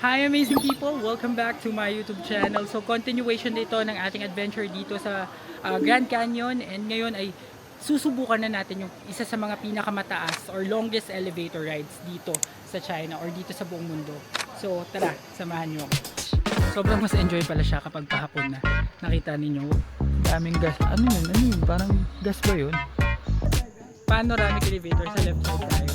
Hi amazing people! Welcome back to my YouTube channel. So continuation dito ng ating adventure dito sa Grand Canyon, and ngayon ay susubukan na natin yung isa sa mga pinakamataas or longest elevator rides dito sa China or dito sa buong mundo. So tara, samahan nyo ako. Sobrang mas enjoy pala siya kapag pahapon na. Nakita ninyo, daming gas. Ano yun? Ano yun? Parang gas ba yun? Panoramic elevator sa left side tayo.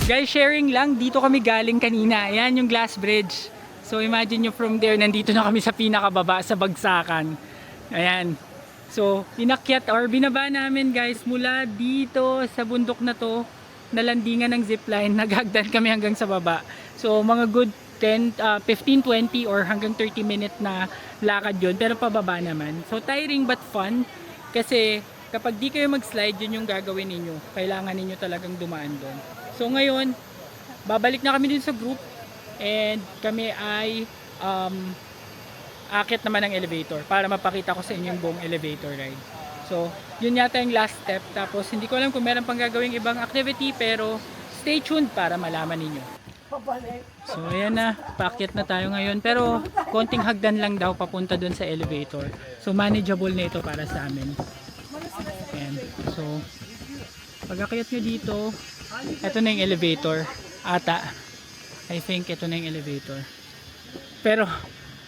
Guys, sharing lang, dito kami galing kanina. Ayan yung glass bridge. So imagine nyo from there, nandito na kami sa pinakababa sa bagsakan. Ayan. So inakyat or binaba namin guys mula dito sa bundok na to, nalandingan ng zipline, naghagdan kami hanggang sa baba. So mga good 15-20 or hanggang 30 minute na lakad yun, pero pababa naman. So tiring but fun kasi kapag di kayo mag-slide, yun yung gagawin ninyo. Kailangan ninyo talagang dumaan doon. So ngayon, babalik na kami dun sa group and kami ay akit naman ng elevator para mapakita ko sa inyo yung buong elevator ride. So, yun yata yung last step. Tapos, hindi ko alam kung meron pang gagawing ibang activity, pero stay tuned para malaman ninyo. So, ayan na. Paakyat na tayo ngayon. Pero, konting hagdan lang daw papunta dun sa elevator. So, manageable na ito para sa amin. Ayan. So, pag-akyat nyo dito, ito na yung elevator ata. I think ito na yung elevator. Pero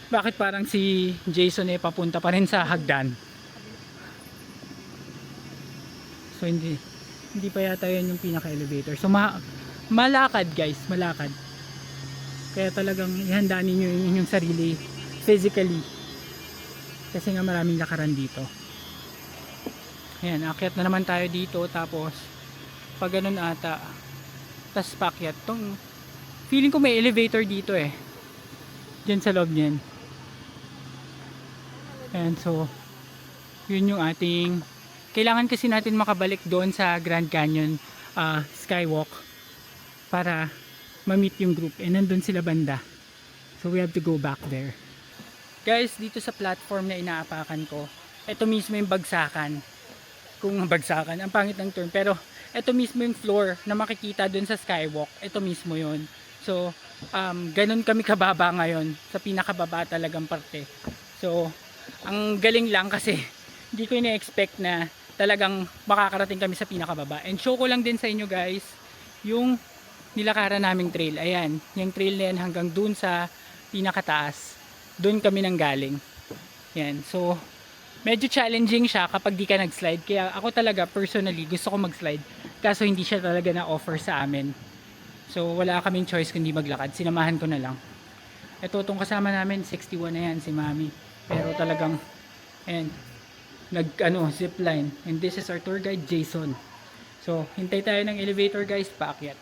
bakit parang si Jason papunta pa rin sa hagdan? So hindi pa yata yun yung pinaka-elevator. So malakad guys, malakad. Kaya talagang ihandaan niyo yung inyong sarili physically. Kasi nga maraming lakaran dito. Ayan, akyat na naman tayo dito, tapos pag ganun ata, tas pakyat tong, feeling ko may elevator dito dyan sa loob nyan. And so yun yung ating kailangan, kasi natin makabalik doon sa Grand Canyon skywalk para ma-meet yung group, and nandun sila banda, so we have to go back there guys. Dito sa platform na inaapakan ko, ito mismo yung bagsakan, kung bagsakan, ang pangit ng term, pero ito mismo yung floor na makikita dun sa skywalk. Ito mismo yun. So, ganun kami kababa ngayon. Sa pinakababa talagang parte. So, ang galing lang kasi hindi ko ina-expect na talagang makakarating kami sa pinakababa. And show ko lang din sa inyo guys, yung nilakaran naming trail. Ayan, yung trail na yan hanggang dun sa pinakataas. Dun kami nang galing. Yan. So, medyo challenging siya kapag di ka nag-slide. Kaya ako talaga personally gusto ko mag-slide. Kaso hindi siya talaga na-offer sa amin. So wala kaming choice kundi maglakad. Sinamahan ko na lang. Ito, itong kasama namin, 61 na yan, si Mami. Pero talagang, ayan, zipline. And this is our tour guide, Jason. So, hintay tayo ng elevator guys, paakyat.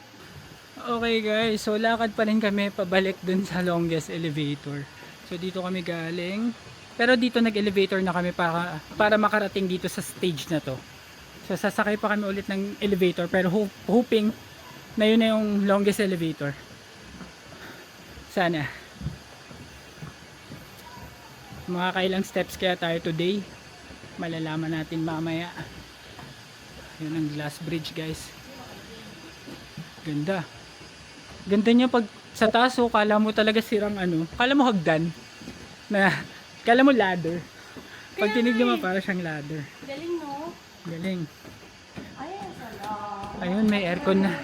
Okay guys, so lakad pa rin kami pabalik dun sa longest elevator. So dito kami galing. Pero dito nag-elevator na kami para makarating dito sa stage na to. So sasakay pa kami ulit ng elevator, pero hoping na yun na yung longest elevator. Sana. Makakailang steps kaya tayo today, malalaman natin mamaya. Yun ang glass bridge guys. Ganda. Ganda niya pag sa taas, so kala mo talaga sirang kala mo hagdan na, kala mo ladder. Pag tinignan mo, para siyang ladder. Galing, no? Galing. Ayan, salamat. Ayun, may aircon na.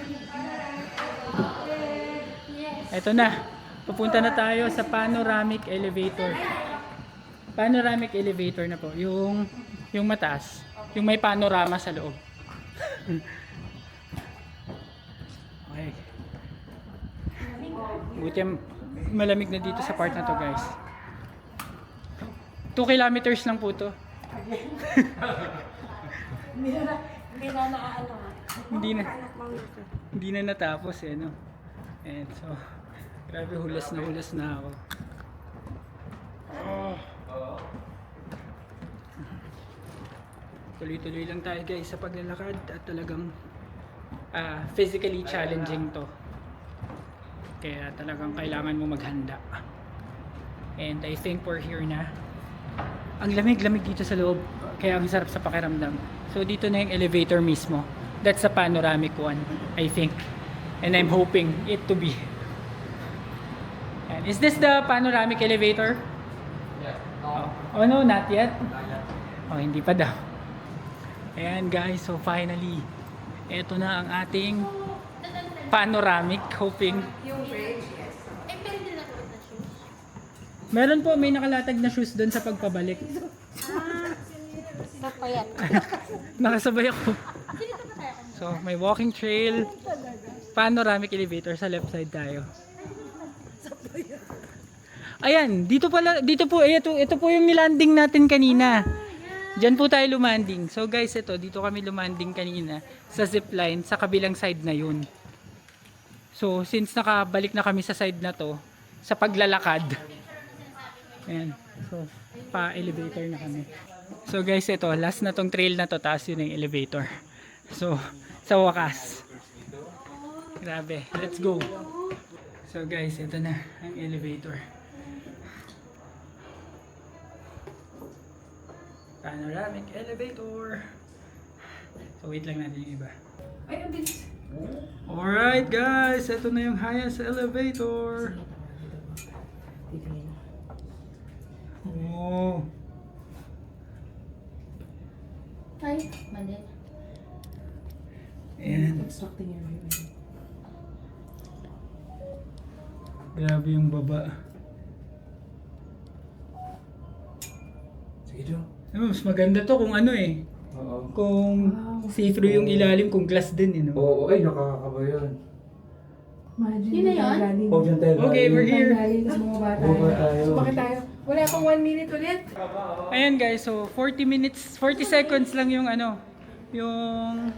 Eto na. Pupunta na tayo sa panoramic elevator. Panoramic elevator na po. Yung mataas. Yung may panorama sa loob. Okay. Buti malamig na dito sa part na to guys. 2 kilometers lang po to. Hindi na naaano ha. Hindi na natapos no. And so, grabe, hulas na ako. Tuloy-tuloy lang tayo guys sa paglalakad, at talagang physically challenging to. Kaya talagang kailangan mo maghanda. And I think we're here na. Ang lamig-lamig dito sa loob, kaya ang sarap sa pakiramdam. So dito na yung elevator mismo. That's a panoramic one, I think. And I'm hoping it to be. Is this the panoramic elevator? Yeah. Oh no, not yet. Oh, hindi pa daw. Ayan guys, so finally, eto na ang ating panoramic. Hoping. Yung bridge, yes. Eh, pero din ako na shoes. Meron po, may nakalatag na shoes doon sa pagpabalik. Papayat. Nakasabay ako. So, may walking trail, panoramic elevator sa left side tayo. Ayan, dito po, ito po yung nilanding natin kanina. Diyan po tayo lumanding. So guys, dito kami lumanding kanina sa zipline sa kabilang side na yun. So, since nakabalik na kami sa side na to, sa paglalakad. Ayan. So, pa-elevator na kami. So guys, last na tong trail na to, taas yun yung elevator. So, sa wakas. Grabe, let's go. So guys, ito na ang elevator. Panoramic elevator. So wait lang natin yung iba. Ay, ang bilis. Alright guys, ito na yung highest elevator. Oh. Ay, mali. Ayan. Grabe yung baba. Sige, Joe. Mas maganda to kung ano Oo. kung see-through yung ilalim, kung glass din Oo, ay nakakaba yun. Yun na yun? Oh, dyan tayo. Okay, we're here. Baba tayo. Sumakit tayo. Wala akong 1 minute ulit. Ayan guys, so 40 seconds lang yung yung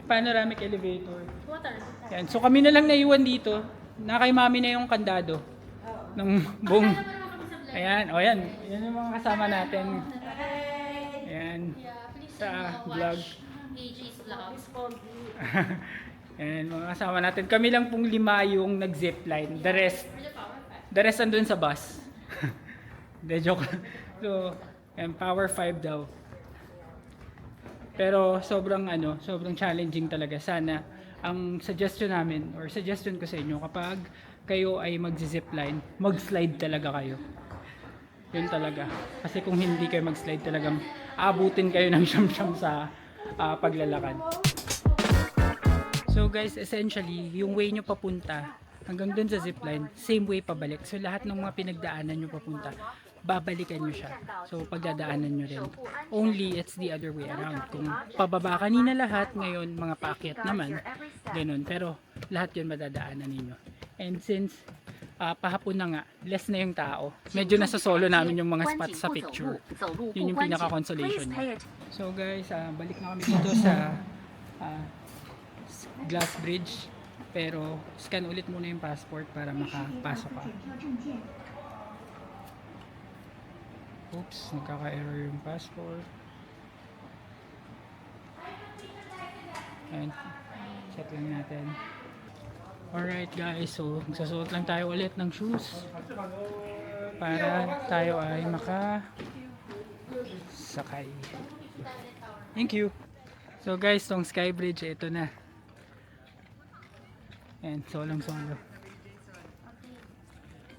panoramic elevator. Water. Yan. So kami na lang naiwan dito. Na kay mami na yung kandado ng buong. Ayan, o yan. Yan yung mga kasama natin. Ayan. Sa vlog. AJ's vlogs. Ayan, mga kasama natin. Kami lang pong 5 yung nag-zipline. The rest andun sa bus. De joke lang. So, ayan, power 5 daw. Pero sobrang challenging talaga. Sana ang suggestion namin or suggestion ko sa inyo, kapag kayo ay mag-zipline, mag-slide talaga kayo. Yun talaga. Kasi kung hindi kayo mag-slide, talagang abutin kayo ng siyam-siyam sa paglalakad. So guys, essentially, yung way nyo papunta hanggang dun sa zipline, same way pabalik. So lahat ng mga pinagdaanan nyo papunta, babalikan nyo siya. So pagdadaanan nyo rin. Only it's the other way around. Kung pababa kanina lahat, ngayon mga paakyat naman, ganun. Pero lahat yun madadaanan ninyo. And since pahapon na nga, less na yung tao, medyo nasa solo namin yung mga spots sa picture. Yun yung pinaka-consolation niya. So guys, balik na kami dito sa glass bridge. Pero scan ulit muna yung passport para makapasok ka. Oops, nagkaka-error yung passport. Ayan, check lang natin. Alright guys, so magsasuot lang tayo ulit ng shoes para tayo ay makasakay. Thank you. So guys, tong sky bridge, ito na. Ayan, solong solo.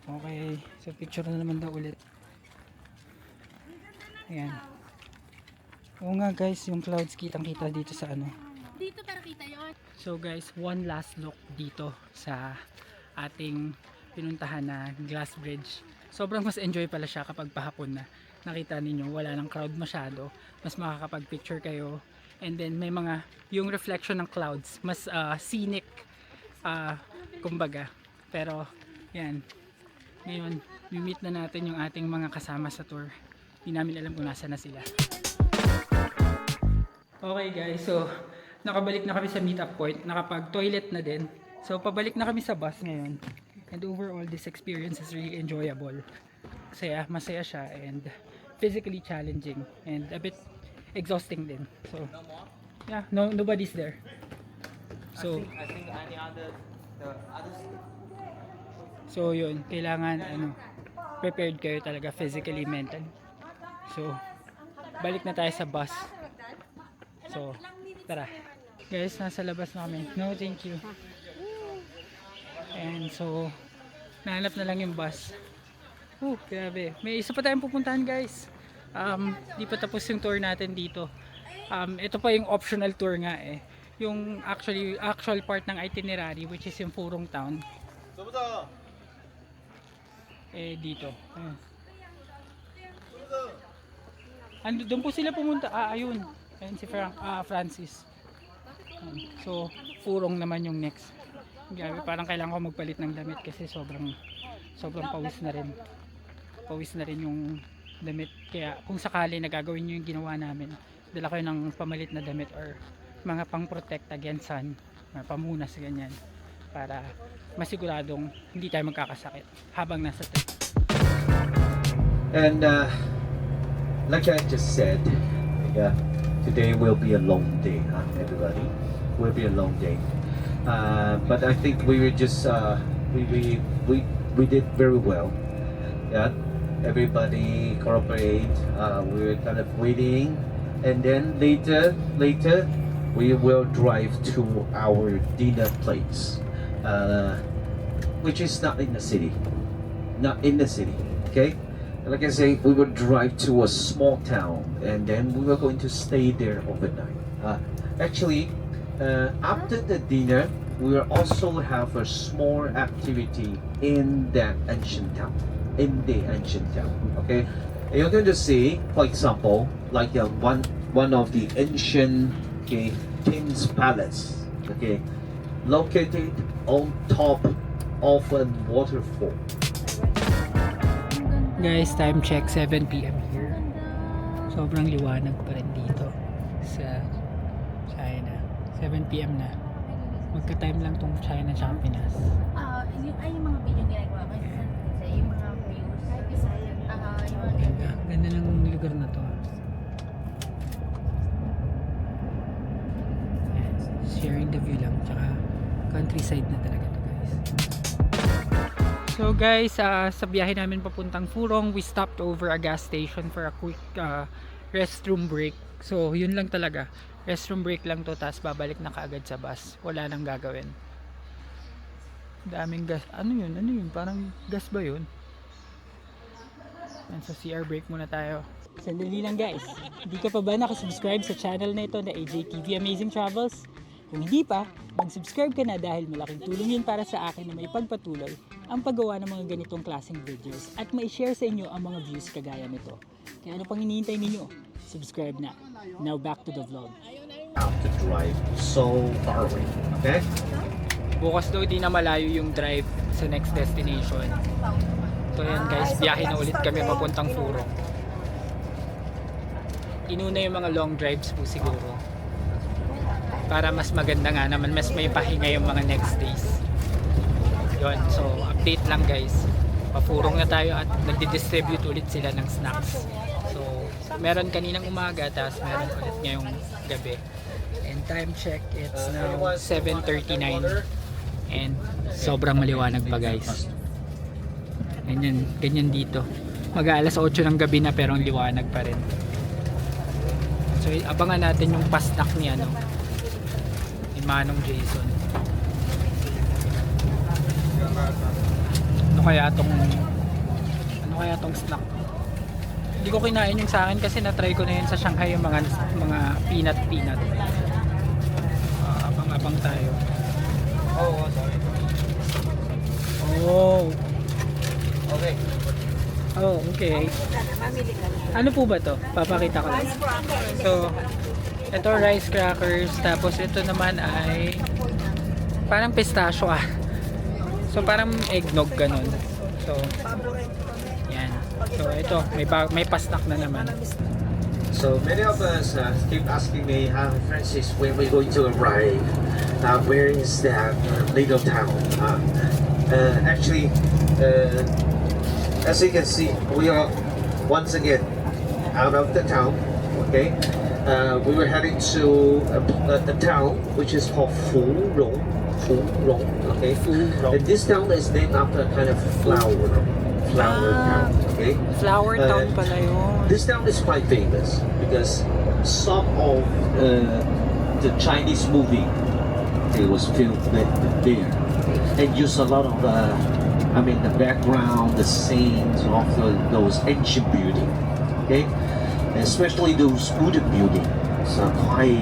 Okay, so picture na naman daw ulit. Ayan. Oo nga guys, yung clouds kitang kita dito sa Dito pero kita yun. So guys, one last look dito sa ating pinuntahan na glass bridge. Sobrang mas enjoy pala siya kapag pahapon na. Nakita ninyo, wala nang crowd masyado. Mas makakapag-picture kayo. And then may yung reflection ng clouds, mas scenic, kumbaga. Pero, yan. Ngayon, meet na natin yung ating mga kasama sa tour. Hindi namin alam kung nasa na sila. Okay guys, so nakabalik na kami sa meet-up point. Nakapag-toilet na din. So, pabalik na kami sa bus ngayon. And overall, this experience is really enjoyable. Masaya siya and physically challenging and a bit exhausting din. So, yeah, nobody's there. So, I think any other, the others. So, yun, kailangan prepared kayo talaga physically, mentally. So, balik na tayo sa bus. So, tara. Guys, nasa labas na kami. No, thank you. And so, Nahanap na lang yung bus. Grabe. May isa pa tayong pupuntahan guys. Di pa tapos yung tour natin dito. Ito pa yung optional tour nga eh. Yung actual part ng itinerary which is yung Furong Town. Dito. Doon po sila pumunta. Ayun. Ayun si Francis. So, Furong naman yung next. Grabe, parang kailangan ko magpalit ng damit kasi sobrang pawis na rin. Pawis na rin yung damit. Kaya kung sakali nagagawin nyo yung ginawa namin, dala kayo ng pamalit na damit or mga pang protect against sun, pamunas ganyan, para masiguradong hindi tayo magkakasakit habang nasa trip. And like I just said, yeah, today will be a long day, everybody. Will be a long day. But I think we were just we did very well. Yeah, everybody cooperate. We were kind of waiting, and then later we will drive to our dinner place, which is not in the city. Not in the city. Okay. Like I say, we will drive to a small town, and then we were going to stay there overnight. Actually, after the dinner, we will also have a small activity in that ancient town. Okay, and you're going to see, for example, like one of the ancient king's palace. Okay, located on top of a waterfall. Guys, time check 7 PM here. Sobrang liwanag pa rin dito sa China. 7 PM na. Magka-time lang tong China tsaka Pinas. Yung mga video ginagawa ko yung mga views. Ganda ng lugar na to. Ayan, sharing the view lang tsaka countryside na talaga to guys. So guys, sa biyahe namin papuntang Furong, we stopped over a gas station for a quick restroom break. So yun lang talaga, restroom break lang to, tapos babalik na kaagad sa bus. Wala nang gagawin. Daming gas. Ano yun? Parang gas ba yun? Yan, sa CR break muna tayo. Sandali lang guys, hindi ka pa ba nakasubscribe sa channel na ito na AJTV Amazing Travels? Kung hindi pa, mag-subscribe ka na dahil malaking tulong yun para sa akin na may pagpatuloy ang paggawa ng mga ganitong klaseng videos at mai-share sa inyo ang mga views kagaya nito. Kaya ano pang hinihintay ninyo? Subscribe na. Now back to the vlog. Have to drive so far away. Okay. Bukas daw di na malayo yung drive sa next destination. So yan guys, biyahe na ulit kami papuntang Furong. Inuna yung mga long drives po siguro. Para mas maganda nga naman, mas may pahinga yung mga next days. Yun, so update lang guys. Pafurong na tayo at nagdi-distribute ulit sila ng snacks. So meron kaninang umaga, tapos meron ulit ngayong gabi. And time check, it's now 7:39 and sobrang maliwanag pa guys. Ganyan dito. Mag-aalas 8 ng gabi na pero ang liwanag pa rin. So abangan natin yung pasnak ni Manong Jason. Ano kaya tong snack? Hindi ko kinain yung sa akin kasi na-try ko na yun sa Shanghai yung mga peanut. Abang tayo. Sorry. Okay. Okay. Ano po ba to? Papakita ko lang. So, ito rice crackers, tapos ito naman ay parang pistachio So parang eggnog ganun. So yan. So ito, may pastak na naman. So many of us keep asking me, Francis, when we're going to arrive? Where is that little town? Actually, as you can see, we are once again out of the town. Okay. We were heading to a town which is called Furong. Okay. Furong. And this town is named after a kind of flower town. Okay. Flower town pala yun. This town is quite famous because some of the Chinese movie it was filmed there and used a lot of I mean, the background, the scenes of those ancient buildings. Okay, especially those wooden buildings are quite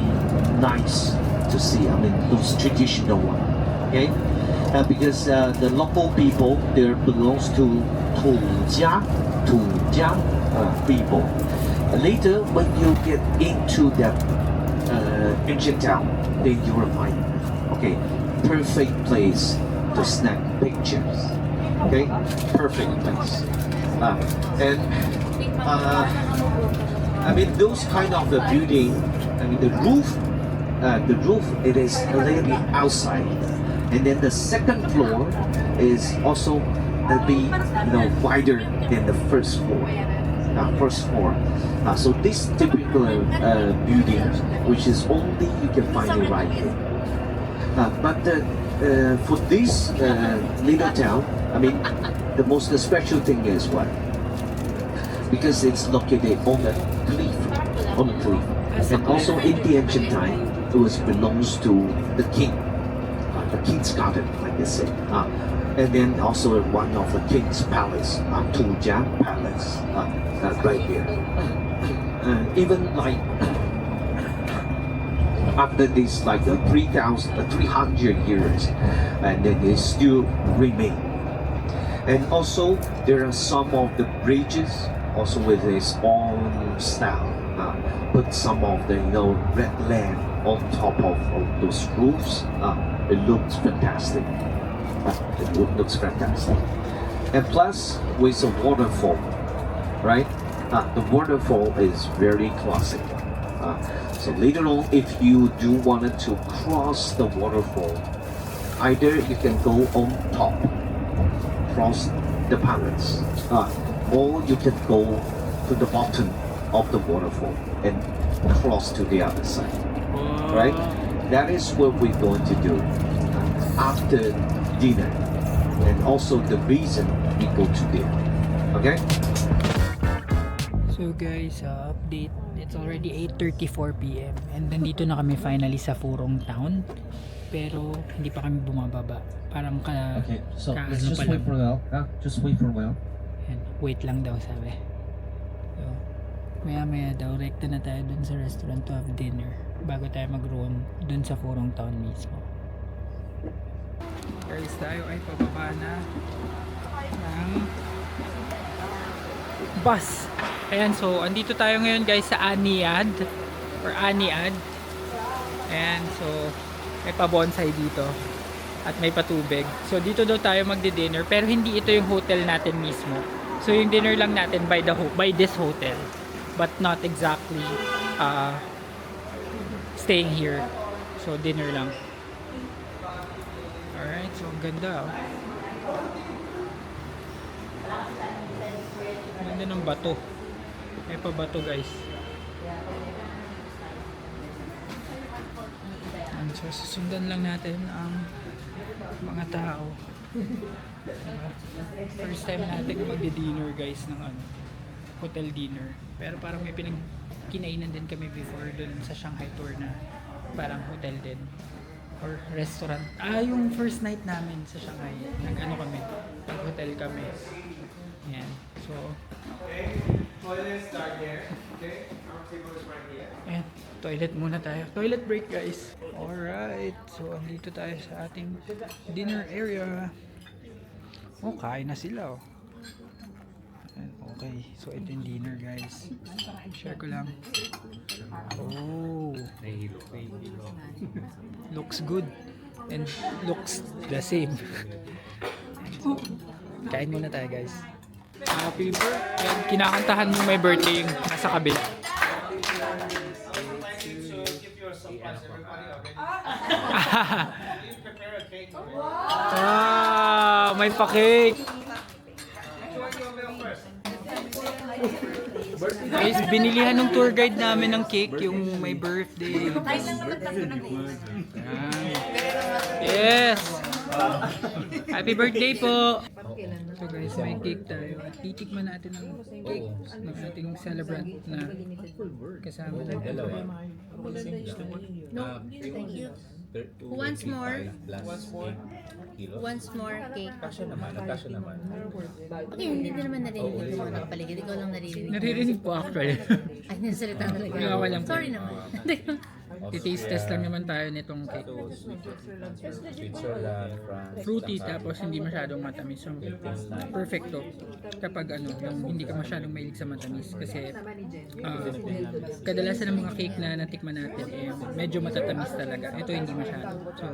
nice to see. I mean, those traditional ones. Okay, because the local people there belongs to Tujia people. Later, when you get into that ancient town, then you will find, okay, perfect place to snap pictures. Okay, perfect place. And I mean, those kind of the building. I mean, the roof it is a little bit outside, and then the second floor is also a bit wider than the first floor. So this typical building, which is only you can find it right here. But for this little town, I mean, the most special thing is what? Because it's located on a cliff, and also in the ancient time, it was belongs to the king, the king's garden, like they say. And then also one of the king's palace, Tuja Palace, right here. Even like after this, like 300 years, and then they still remain. And also there are some of the bridges also with its own style. Put some of the red land on top of those roofs. It looks fantastic. It looks fantastic. And plus with a waterfall, right? The waterfall is very classic. So later on, if you do wanted to cross the waterfall, either you can go on top, cross the palace, or you can go to the bottom of the waterfall and cross to the other side. Right? That is what we're going to do after dinner, and also the reason we go to dinner. Okay? So guys, update. It's already 8:34 PM and nandito na kami finally sa Furong Town. Pero hindi pa kami bumababa. Parang Okay, so let's kaano just pa wait lang. for a while. Just wait for a while. Yan, wait lang daw sabi. So, maya daw rekta na tayo dun sa restaurant to have dinner bago tayo mag-roam dun sa Furong Town mismo. Guys, tayo ay pababa na ng bus. Ayan, so andito tayo ngayon guys sa Aniad or Aniad. Ayan, so may pa-bonsai dito at may patubig. So dito daw tayo magdi-dinner, pero hindi ito yung hotel natin mismo. So yung dinner lang natin by this hotel, but not exactly staying here. So dinner lang. Alright, so ang ganda. Ganda ng bato. May pa bato guys. And so susundan lang natin ang mga tao. First time natin magdi-dinner guys ng hotel dinner. Pero parang may kinainan din kami before dun sa Shanghai tour na parang hotel din or restaurant. Yung first night namin sa Shanghai, nag-hotel kami. Yan. So, Toilet start here. Okay, our table is right here. ayan, toilet muna tayo. Toilet break guys. Alright, so andito tayo sa ating dinner area. Oh, kain na sila oh. Ayan, okay, so ito yung dinner guys. Share ko lang. Oh, looks good and looks the same. Kain muna tayo guys. Happy birthday. Yan, kinakantahan mo may birthday yung nasa kabila. May pa-cake. Guys, binilihan ng tour guide namin ng cake yung may birthday. Yes. Happy birthday po. So guys, may cake tayo at titikman natin ang cake ng ating celebrant na kasama natin. No, thank you. Who wants more? Once more. Kilos. Once more cake. Kasya naman, kasya naman. Okay, hindi din naman narinig yung mga nakapaligid. Ikaw lang naririnig. Naririnig po actually. Ay, nasalita talaga. Wala, walang Sorry naman. Titaste test lang naman tayo nitong cake. Switzerland, France. Fruity tapos hindi masyadong matamis. So, perfecto kapag ano, yung hindi ka masyadong mahilig sa matamis kasi kadalasan ng mga cake na natikman natin eh medyo matatamis talaga. Ito hindi masyado. So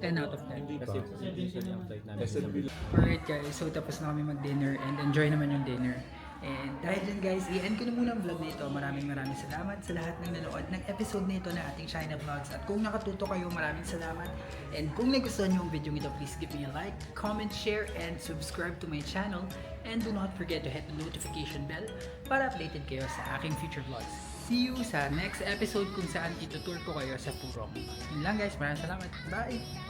10 out of 10. Kasi usually ang flight namin. Alright guys, so tapos na kami mag-dinner and enjoy naman yung dinner. And dahil dyan guys, i-end ko na muna ang vlog na ito. Maraming salamat sa lahat ng nanood ng episode na ito na ating China Vlogs. At kung nakatuto kayo, maraming salamat. And kung nagustuhan nyo ang video ito, please give me a like, comment, share, and subscribe to my channel. And do not forget to hit the notification bell para updated kayo sa aking future vlogs. See you sa next episode kung saan itutour ko kayo sa Purong. Yun lang guys, maraming salamat. Bye!